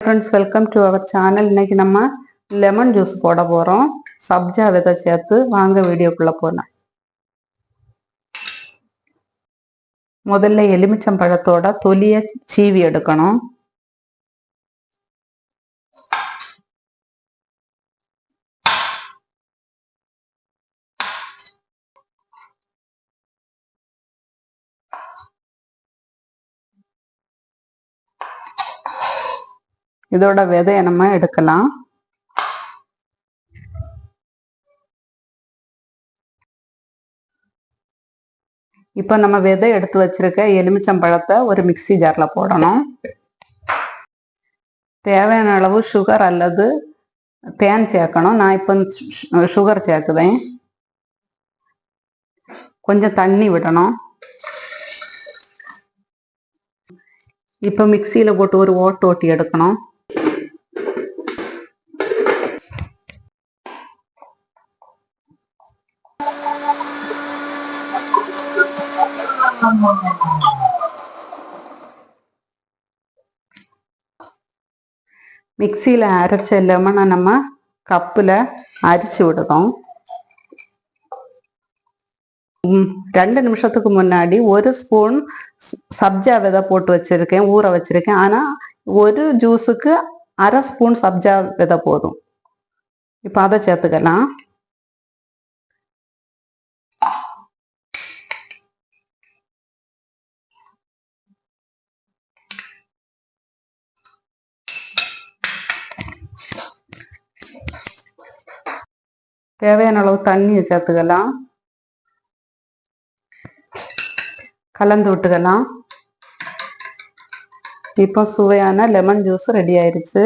friends, welcome to our channel. இன்னைக்கு நம்ம lemon juice போட போறோம். சப்ஜா விதை சேர்த்து வாங்க வீடியோக்குள்ள போலாம். முதல்ல எலுமிச்சம் பழத்தோட தொலியை சீவி எடுக்கணும். இதோட விதையை நம்ம எடுக்கலாம். இப்போ நம்ம விதை எடுத்து வச்சிருக்க எலுமிச்சம் பழத்தை ஒரு மிக்ஸி ஜார்ல போடணும். தேவையான அளவு சுகர் அல்லது தேன் சேர்க்கணும். நான் இப்போ சுகர் சேர்க்குதேன். கொஞ்சம் தண்ணி விடணும். இப்போ மிக்ஸியில போட்டு ஒரு ஓட்டி எடுக்கணும். மிக்ஸியில அரைச்ச லெமனை நம்ம கப்புல அரிச்சு விடுதோம். 2 நிமிஷத்துக்கு முன்னாடி 1 ஸ்பூன் சப்ஜா விதை போட்டு வச்சிருக்கேன், ஊற வச்சிருக்கேன். ஆனா ஒரு ஜூஸுக்கு 1/2 ஸ்பூன் சப்ஜா விதை போதும். இப்ப அதை சேர்த்துக்கலாம். தேவையான அளவு தண்ணியை சேர்த்துக்கலாம். கலந்து விட்டுக்கலாம். இப்போ சுவையான லெமன் ஜூஸ் ரெடி ஆயிருச்சு.